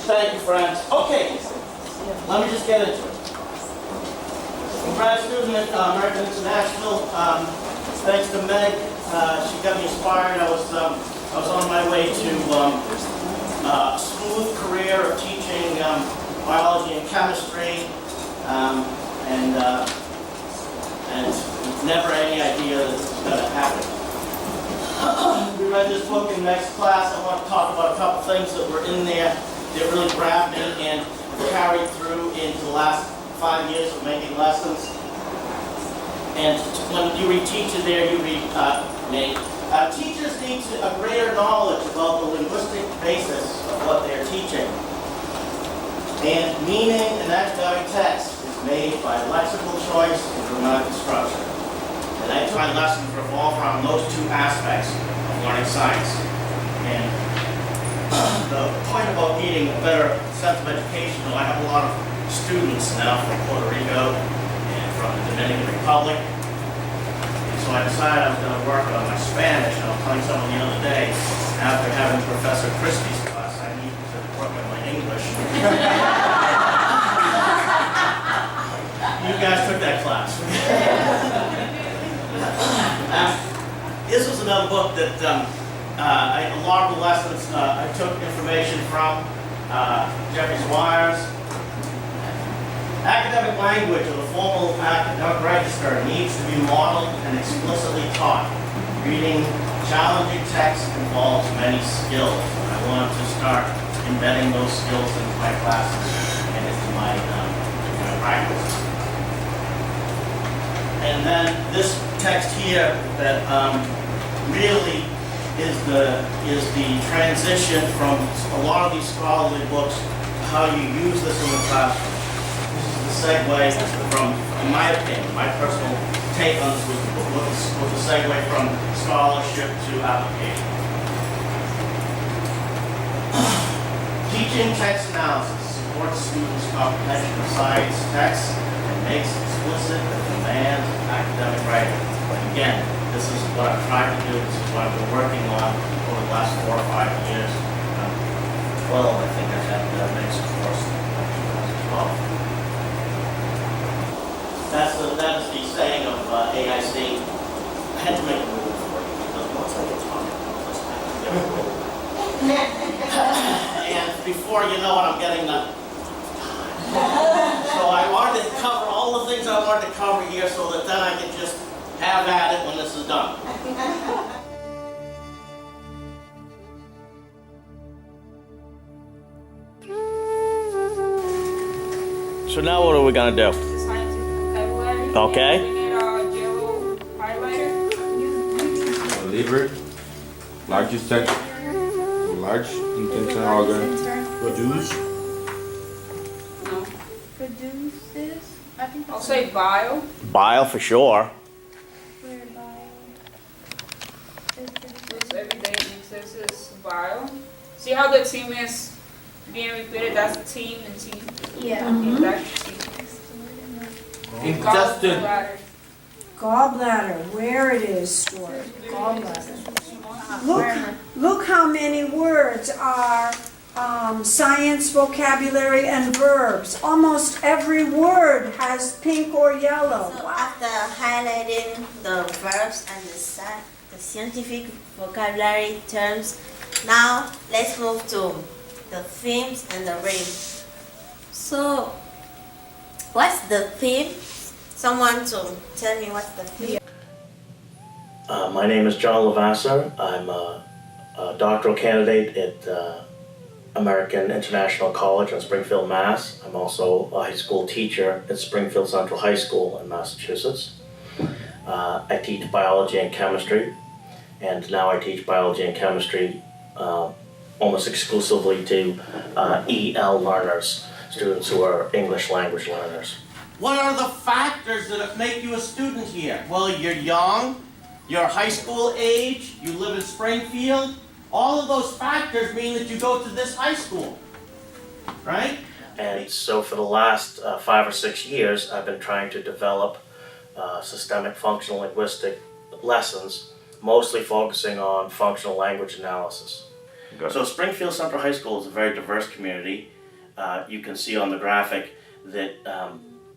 Thank you, friends. Okay, let me just get into it. I'm a grad student at American International. Thanks to Meg, she got me inspired. I was on my way to a smooth career of teaching biology and chemistry, and never any idea that this was going to happen. We read this book in next class. I want to talk about a couple things that were in there that really grabbed me and carried through into the last 5 years of making lessons. And when you read teacher there, you read me. Teachers need a greater knowledge about the linguistic basis of what they're teaching. And meaning in academic text is made by lexical choice and grammatical structure. And I took my lessons revolve around those two aspects of learning science. And the point about needing a better sense of education, I have a lot of students now from Puerto Rico and from the Dominican Republic. And so I decided I was going to work on my Spanish. And I was telling someone the other day, after having Professor Christie's class, I need to work on my English. You guys took that class. This was another book that a lot of the lessons I took information from Jeffrey Squires. Academic language of the formal academic register needs to be modeled and explicitly taught. Reading challenging text involves many skills. I want to start embedding those skills into my classes and into my practice. And then this text here that really is the transition from a lot of these scholarly books, how you use this in the classroom. This is the segue from, in my opinion, my personal take on this was the segue from scholarship to application. Teaching text analysis supports students' comprehension of science text and makes explicit the demands of academic writing. Again, this is what I've tried to do. This is what I've been working on over the last 4 or 5 years. 12, I think I had the next course in 2012. That is the saying of AIC. I had to make a rule for it because once I get talking, I get a rule. And before you know it, I'm getting the. So I wanted to cover all the things I wanted to cover here so that then I could just have at it when this is done. So now what are we going to do? Okay. We need a yellow highlighter. Lever, large intention produce. No. Produces? I think I'll say bio. Bile for sure. where bio. This everyday uses is bio. See how the team is being repeated? That's the team and team. Yeah. Okay, that's the team. Intestine. Gallbladder. Gallbladder, where it is stored. Gallbladder. Look how many words are science, vocabulary, and verbs. Almost every word has pink or yellow. So after highlighting the verbs and the scientific vocabulary terms, now let's move to the themes and the rhymes. So, what's the theme? Someone to tell me what's the theme? My name is John Levasseur. I'm a doctoral candidate at American International College in Springfield, Mass. I'm also a high school teacher at Springfield Central High School in Massachusetts. I teach biology and chemistry, and now I teach biology and chemistry almost exclusively to EL learners, students who are English language learners. What are the factors that make you a student here? Well, you're young, you're high school age, you live in Springfield. All of those factors mean that you go to this high school, right? And so for the last 5 or 6 years, I've been trying to develop systemic functional linguistic lessons, mostly focusing on functional language analysis. Okay. So Springfield Central High School is a very diverse community. You can see on the graphic that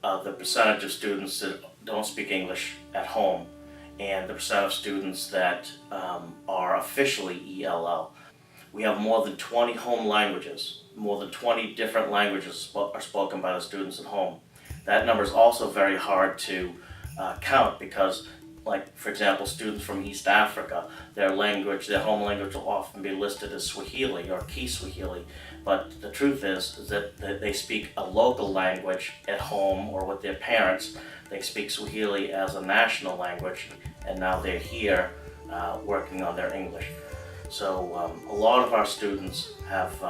the percentage of students that don't speak English at home and the percent of students that are officially ELL. We have more than 20 home languages. More than 20 different languages are spoken by the students at home. That number is also very hard to count because, like, for example, students from East Africa, their home language will often be listed as Swahili or Kiswahili. But the truth is that they speak a local language at home or with their parents. They speak Swahili as a national language, and now they're here working on their English. So a lot of our students have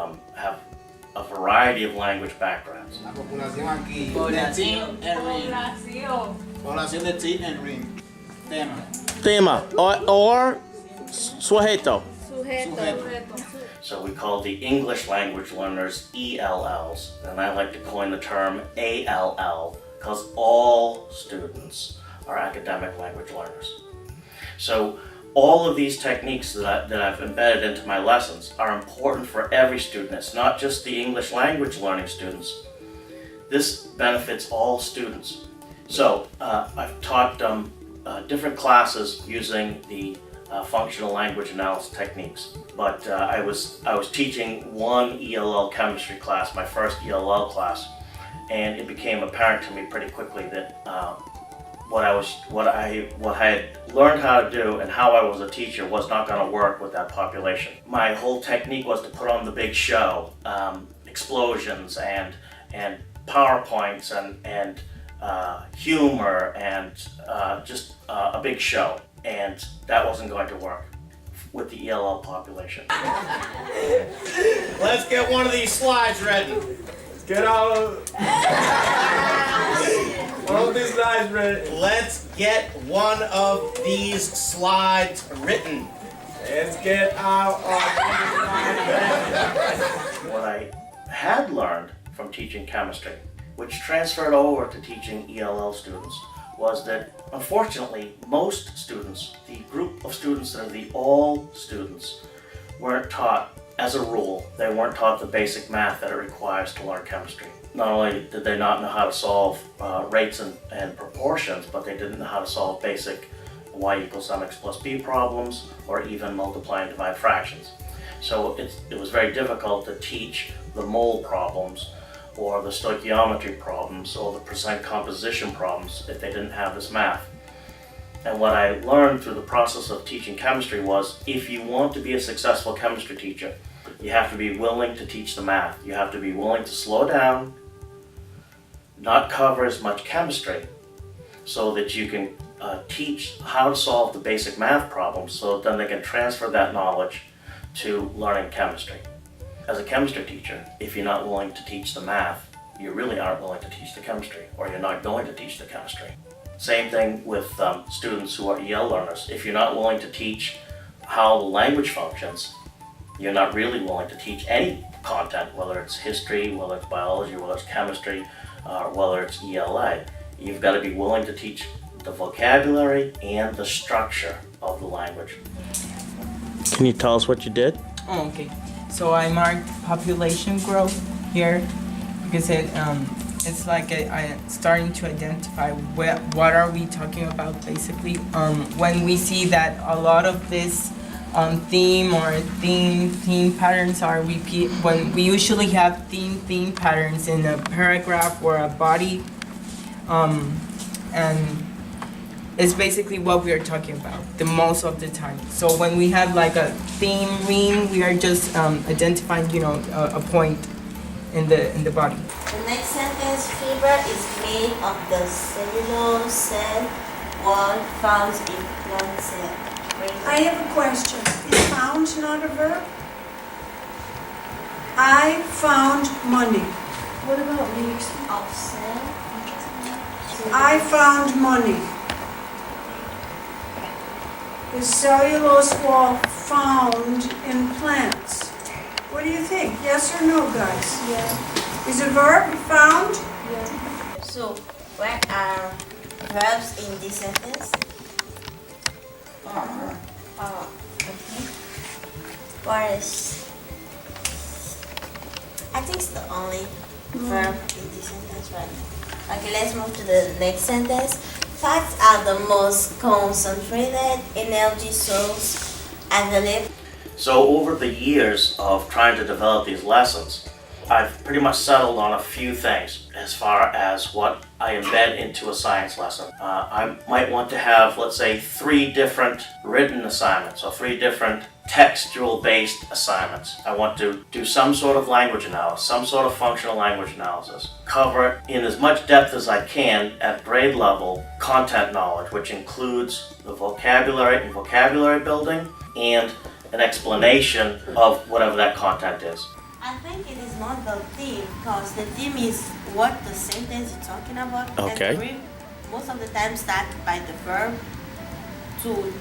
a variety of language backgrounds. La población aquí de Tin and Ring. Población de Tin and Ring. Tema or sujeto. Sujeto. So we call the English language learners ELLs, and I like to coin the term ALL because all students are academic language learners. So all of these techniques that I've embedded into my lessons are important for every student. It's not just the English language learning students. This benefits all students. So I've taught different classes using the functional language analysis techniques. But I was teaching one ELL chemistry class, my first ELL class, and it became apparent to me pretty quickly that what I had learned how to do and how I was a teacher was not going to work with that population. My whole technique was to put on the big show, explosions and PowerPoints and humor and just a big show, and that wasn't going to work with the ELL population. Let's get one of these slides ready. Get out. All these slides ready. Let's get one of these slides written. Let's get out of these slides ready. What I had learned from teaching chemistry, which transferred over to teaching ELL students, was that unfortunately most students, the group of students that are the all students, weren't taught, as a rule, they weren't taught the basic math that it requires to learn chemistry. Not only did they not know how to solve rates and proportions, but they didn't know how to solve basic y equals mx plus b problems or even multiply and divide fractions. So it was very difficult to teach the mole problems or the stoichiometry problems or the percent composition problems if they didn't have this math. And what I learned through the process of teaching chemistry was, if you want to be a successful chemistry teacher, you have to be willing to teach the math. You have to be willing to slow down, not cover as much chemistry, so that you can teach how to solve the basic math problems, so then they can transfer that knowledge to learning chemistry. As a chemistry teacher, if you're not willing to teach the math, you really aren't willing to teach the chemistry, or you're not going to teach the chemistry. Same thing with students who are EL learners. If you're not willing to teach how the language functions, you're not really willing to teach any content, whether it's history, whether it's biology, whether it's chemistry, whether it's ELA. You've got to be willing to teach the vocabulary and the structure of the language. Can you tell us what you did? Oh, okay. So I marked population growth here because it's like I starting to identify what are we talking about basically. When we see that a lot of this theme patterns are repeat, when we usually have theme patterns in a paragraph or a body, and it's basically what we are talking about the most of the time. So when we have like a theme ring, we are just identifying, a point in the body. The next sentence, fiber is made of the cellulose cell wall found in plant cell. I have a question. Is found not a verb? I found money. What about leaves? Of cell. I found money. Is cellulose wall found in plants? What do you think? Yes or no, guys? Yeah. Is a verb found? Yeah. So, where are verbs in this sentence? Okay. What is I think it's the only verb in this sentence, right? Okay, let's move to the next sentence. Facts are the most concentrated energy source available. So over the years of trying to develop these lessons, I've pretty much settled on a few things as far as what I embed into a science lesson. I might want to have, let's say, 3 different written assignments or 3 different textual-based assignments. I want to do some sort of language analysis, some sort of functional language analysis, cover it in as much depth as I can at grade level content knowledge, which includes the vocabulary and vocabulary building and an explanation of whatever that content is. I think it is not the theme, because the theme is what the sentence you're talking about. Okay. And the verb most of the time start by the verb to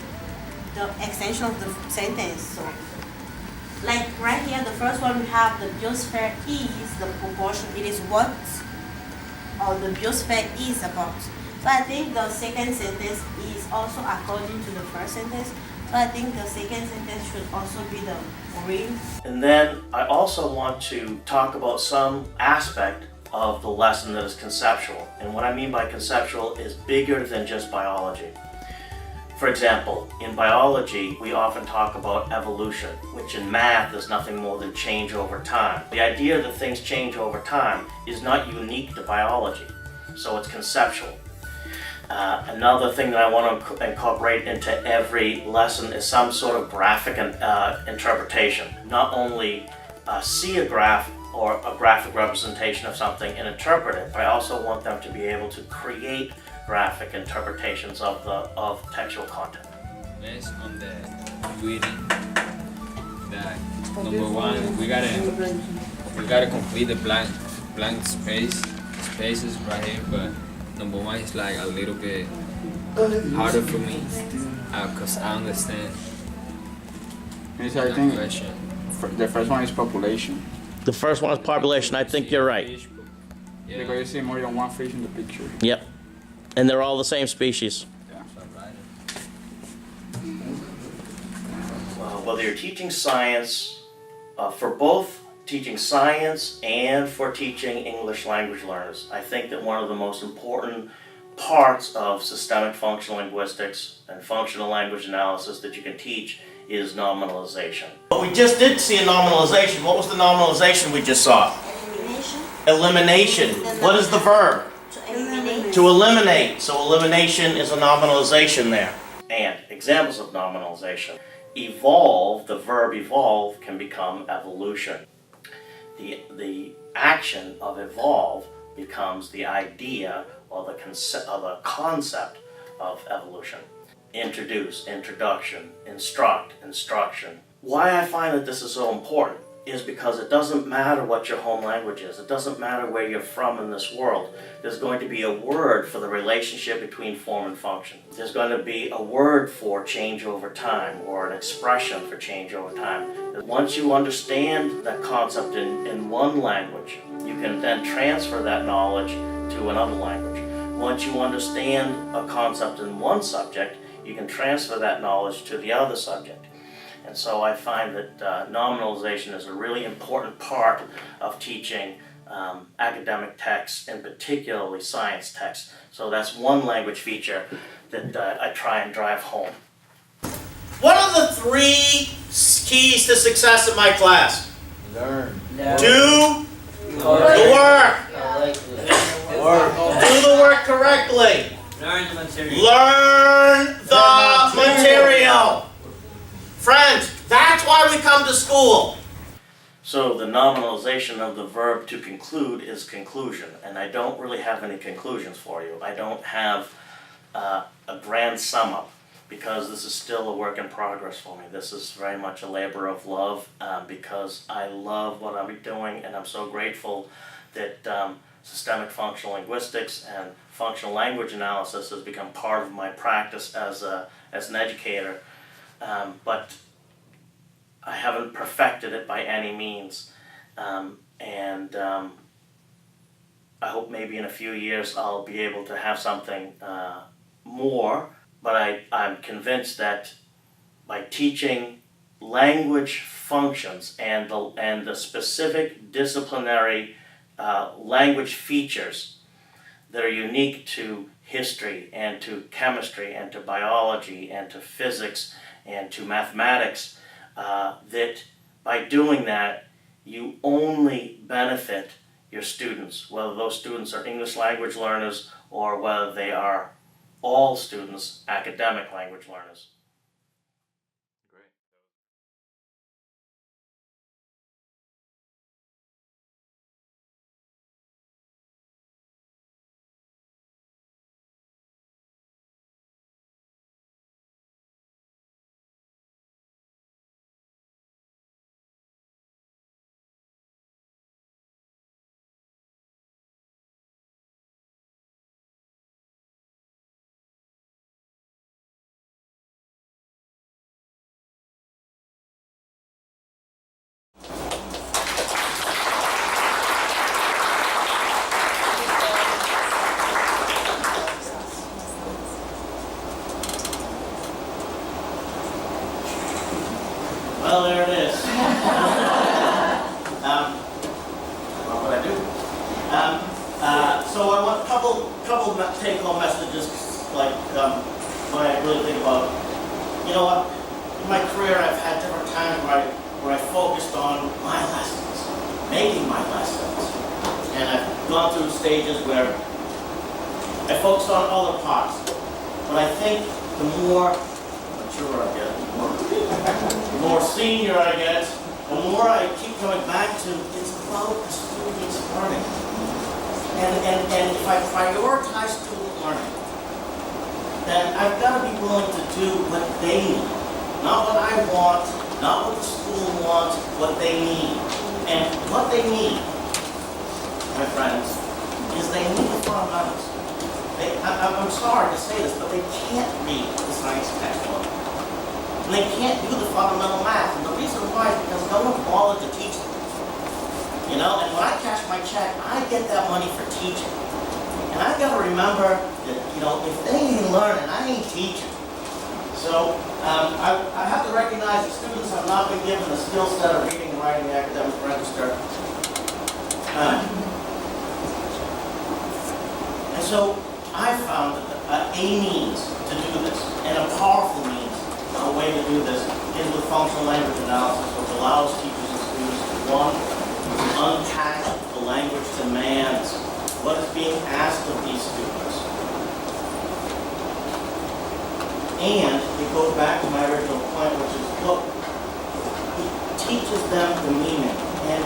the extension of the sentence. So, like right here, the first one we have the biosphere is the proportion. It is what or the biosphere is about. So I think the second sentence is also according to the first sentence. So I think the second sentence should also be the real. And then I also want to talk about some aspect of the lesson that is conceptual. And what I mean by conceptual is bigger than just biology. For example, in biology, we often talk about evolution, which in math is nothing more than change over time. The idea that things change over time is not unique to biology, so it's conceptual. Another thing that I want to incorporate into every lesson is some sort of graphic interpretation. Not only see a graph or a graphic representation of something and interpret it, but I also want them to be able to create graphic interpretations of textual content. Based on the reading, that number one, we gotta complete the blank spaces right here, but number one is like a little bit harder for me because I understand I the think question. the first one is population. The first one is population. I think you're right. Yeah. Because you see more than one fish in the picture. Yep. And they're all the same species. Whether you're teaching science, for both teaching science and for teaching English language learners, I think that one of the most important parts of systemic functional linguistics and functional language analysis that you can teach is nominalization. But we just did see a nominalization. What was the nominalization we just saw? Elimination. Elimination. What is the verb? To eliminate. To eliminate. So elimination is a nominalization there. And examples of nominalization. Evolve, the verb evolve, can become evolution. The action of evolve becomes the idea or the concept of evolution. Introduce, introduction, instruct, instruction. Why I find that this is so important is because it doesn't matter what your home language is. It doesn't matter where you're from in this world. There's going to be a word for the relationship between form and function. There's going to be a word for change over time or an expression for change over time. Once you understand that concept in one language, you can then transfer that knowledge to another language. Once you understand a concept in one subject, you can transfer that knowledge to the other subject. And so I find that nominalization is a really important part of teaching academic texts, and particularly science texts. So that's one language feature that I try and drive home. What are the 3 keys to success in my class? Learn. Do the work. Do the work correctly. Learn the material. Learn the material. Friends, that's why we come to school. So the nominalization of the verb to conclude is conclusion, and I don't really have any conclusions for you. I don't have a grand sum up, because this is still a work in progress for me. This is very much a labor of love, because I love what I'm doing, and I'm so grateful that systemic functional linguistics and functional language analysis has become part of my practice as an educator. But I haven't perfected it by any means, and I hope maybe in a few years I'll be able to have something more, but I'm convinced that by teaching language functions and the specific disciplinary language features that are unique to history and to chemistry and to biology and to physics and to mathematics, that by doing that, you only benefit your students, whether those students are English language learners or whether they are all students, academic language learners. Well, there it is. What would I do? So I want a couple take-home messages, like what I really think about. You know what? In my career, I've had different times where I focused on my lessons, making my lessons, and I've gone through stages where I focused on other parts. But I think the more mature I get, the more senior I get, the more I keep coming back to, it's about the student's learning. And if I prioritize student learning, then I've got to be willing to do what they need. Not what I want, not what the school wants, what they need. And what they need, my friends, is they need the fundamentals. I'm sorry to say this, but they can't read the science textbook. And they can't do the fundamental math. And the reason why is because no one bothered to teach them. You know, and when I cash my check, I get that money for teaching. And I've got to remember that, you know, if they ain't learning, I ain't teaching. So I have to recognize that students have not been given the skill set of reading and writing the academic register. And so I found that a means to do this, and a powerful means, a way to do this, is with functional language analysis, which allows teachers and students to, one, unpack the language demands, what is being asked of these students. And it goes back to my original point, which is, look, it teaches them the meaning. And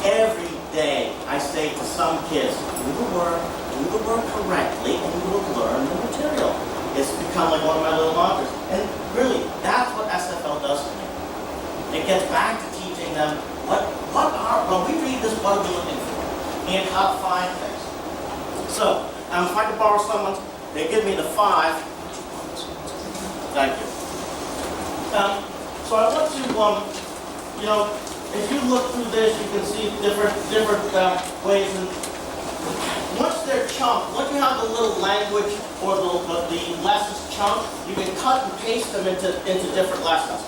every day I say to some kids, do the work correctly, and you will learn the material. It's become like one of my little mantras. And really, that's what SFL does to me. It gets back to teaching them when we read this, what are we looking for? And how to find things. So, if I could borrow someone's, they give me the 5. Thank you. So I want to, you know, if you look through this, you can see different ways. And once they're chunked, once you have the little language or the lessons chunked, you can cut and paste them into different lessons.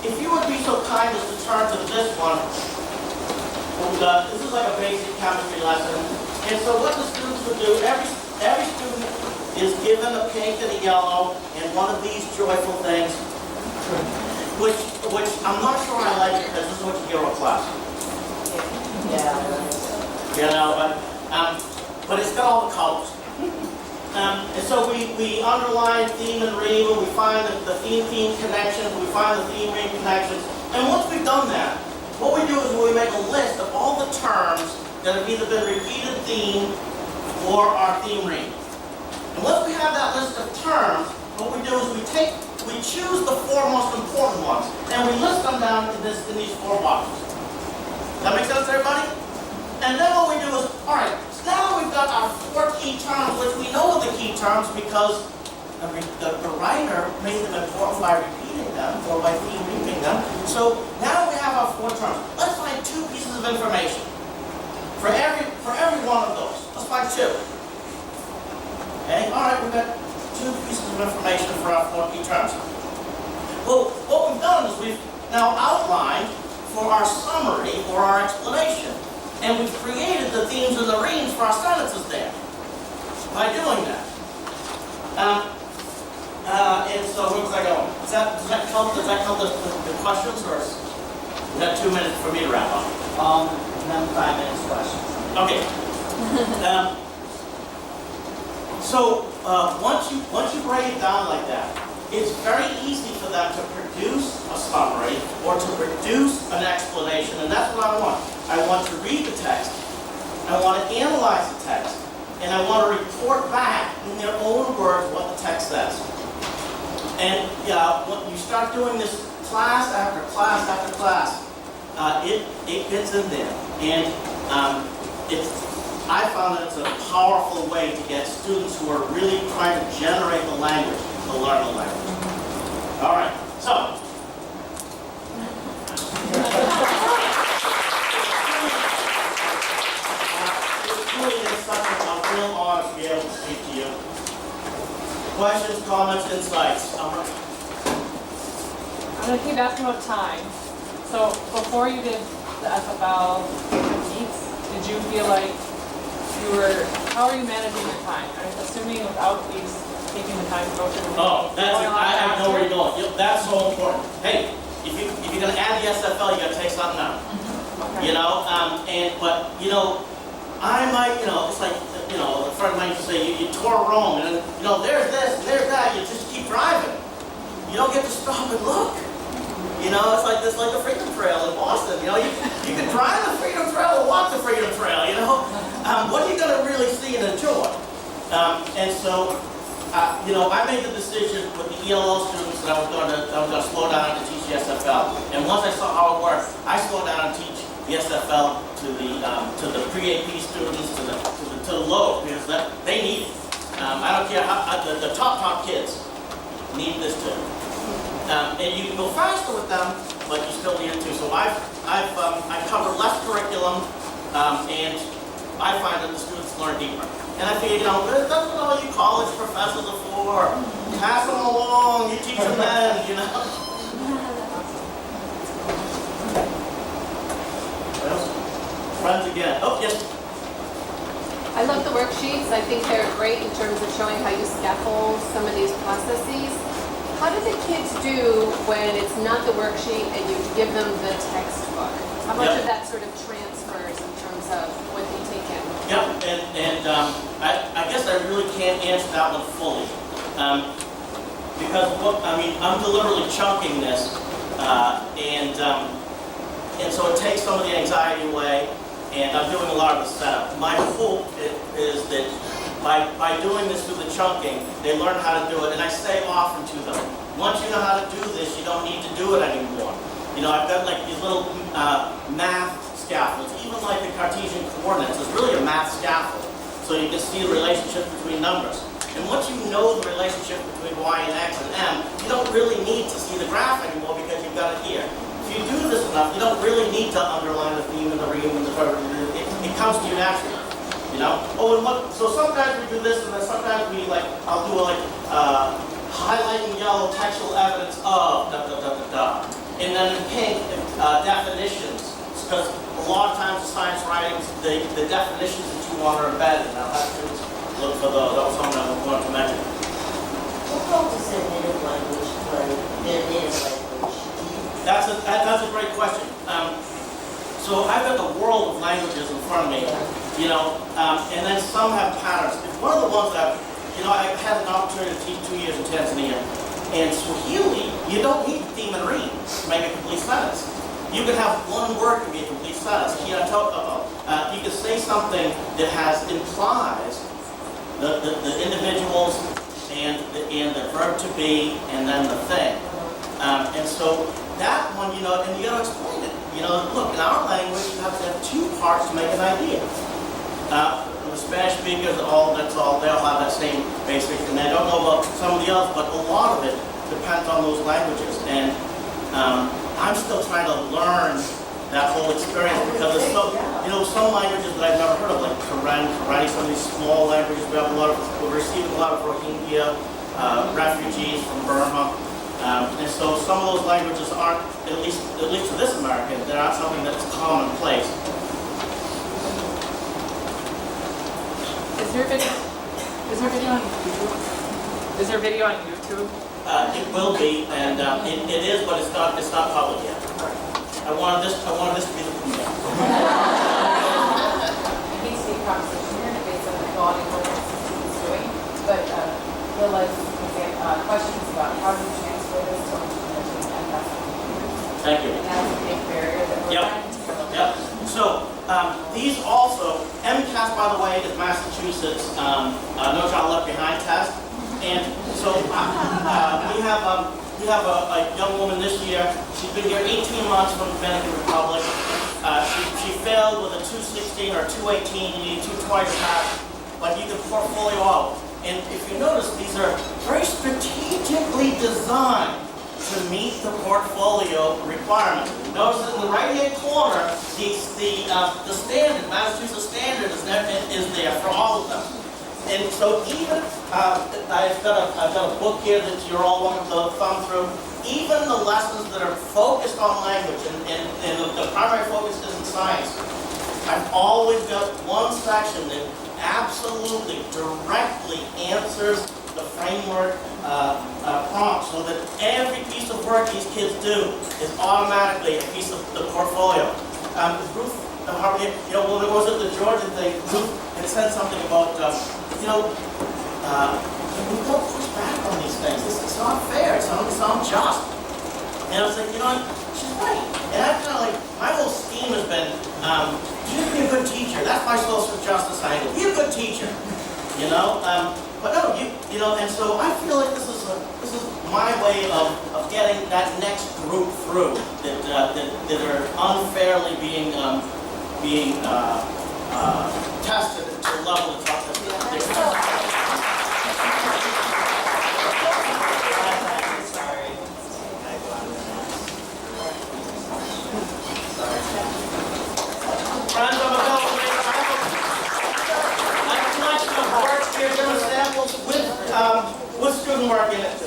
If you would be so kind as to turn to this one, this is like a basic chemistry lesson. And so what the students would do, every student is given a pink and a yellow and one of these joyful things, which I'm not sure I like it because this is what you hear in class. Yeah. You know, but it's got all the colors. And so we underline theme and read, we find the theme connections, we find the theme-read connections. And once we've done that, what we do is we make a list of all the terms that have either been repeated theme or are theme-read. And once we have that list of terms, what we do is we choose the 4 most important ones, and we list them down in these 4 boxes. That make sense to everybody? And then what we do is, all right, so now we've got our 4 key terms, which we know are the key terms because the writer made them important by repeating them or by theme-reading them. So now we have our 4 terms. Let's find 2 pieces of information for every one of those. Let's find 2. Okay, all right, we've got 2 pieces of information for our 4 key terms. Well, what we've done is we've now outlined for our summary or our explanation. And we've created the themes and the reams for our sentences there by doing that. And so where was I going? Does that count the questions, or is that 2 minutes for me to wrap up? Then 5 minutes questions. Okay. So once you break it down like that, it's very easy for them to produce a summary or to produce an explanation, and that's what I want. I want to read the text, I want to analyze the text, and I want to report back in their own words what the text says. And when you start doing this class after class after class, it gets in there, and I found that it's a powerful way to get students who are really trying to generate the language to learn the language. All right, so. It's really such a real honor to be able to speak to you. Questions, comments, insights? I'm going to keep asking about time. So before you did the SFL techniques, did you feel like how are you managing your time? I'm assuming without these, taking the time to go through. I know where you're going. Yep, that's so important. Hey, if you're going to add the SFL, you got to take something out. Okay. But I might, it's like, a friend of mine used to say, you tour Rome, and there's this, and there's that, you just keep driving. You don't get to stop and look. It's like the Freedom Trail in Boston. You can drive the Freedom Trail or walk the Freedom Trail. What are you going to really see and enjoy? And so, I made the decision with the ELO students that I was going to slow down and teach the SFL. And once I saw how it worked, I slowed down and teach the SFL to the pre-AP students, to the low, because they need it. I don't care how the top kids need this too. And you can go faster with them, but you still need it too. So I cover less curriculum, and I find that the students learn deeper. And I figure, that's what all you college professors are for. Pass them along, you teach them then, What else? Friends again. Oh, yes. I love the worksheets. I think they're great in terms of showing how you scaffold some of these processes. How do the kids do when it's not the worksheet and you give them the textbook? How much of that sort of transfers in terms of what they take in? Yep, and I guess I really can't answer that one fully. Because I'm deliberately chunking this, and so it takes some of the anxiety away, and I'm doing a lot of the setup. My hope is that by doing this through the chunking, they learn how to do it, and I say often to them, once you know how to do this, you don't need to do it anymore. I've got like these little math scaffolds, even like the Cartesian coordinates is really a math scaffold, so you can see the relationship between numbers. And once you know the relationship between y and x and m, you don't really need to see the graph anymore because you've got it here. If you do this enough, you don't really need to underline the theme and the ream and the verb. It comes to you naturally. So sometimes we do this, and then sometimes I'll do highlight in yellow textual evidence of and then in pink definitions, because a lot of times in science writings, the definitions that you want are embedded, and I'll have students look for those. That was something I wanted to mention. What is a native language when their native language? That's a great question. So I've got the world of languages in front of me, and then some have patterns. It's one of the ones that I had an opportunity to teach 2 years in Tanzania, and Swahili, you don't need theme and ream to make a complete sentence. You can have one word to be a complete sentence. You can say something that implies the individuals and the verb to be and then the thing. And so that one, and you got to explain it. Look, in our language, you have to have two parts to make an idea. The Spanish speakers, they'll all have that same basic, and I don't know about some of the others, but a lot of it depends on those languages. And I'm still trying to learn that whole experience because there's some languages that I've never heard of, like Karen, some of these small languages. We're receiving a lot of Rohingya refugees from Burma. And so some of those languages aren't, at least to this American, they're not something that's commonplace. Is there video on YouTube? Is there video on YouTube? It will be, and it is, but it's not public yet. I wanted this to be the premiere. Needs to be a conversation here based on the quality of what the system is doing, but Lila's questions about how do you transfer this to entrepreneurship and that's what computers. Thank you. And that's a big barrier that we're finding. Yep. So these also, MCAS, by the way, is Massachusetts No Child Left Behind test, and so we have a young woman this year. She's been here 18 months from the Dominican Republic. She failed with a 216 or 218. You need 220 to pass, but you can portfolio out. And if you notice, these are very strategically designed to meet the portfolio requirement. Notice in the right-hand corner, the standard, Massachusetts standard is there for all of them. And so even, I've got a book here that you're all welcome to thumb through. Even the lessons that are focused on language, and the primary focus is in science, I've always got one section that absolutely directly answers the framework prompt, so that every piece of work these kids do is automatically a piece of the portfolio. Ruth, when it was at the Georgia thing, Ruth had said something about, we don't push back on these things. It's not fair. It's not just. And I was like, she's right. And I kind of like, my whole scheme has been, you be a good teacher. That's my social justice angle. Be a good teacher. But no, and so I feel like this is my way of getting that next group through that are unfairly being tested to a level that's not Friends, I'm available. I have a collection of work here, different samples with student work in it.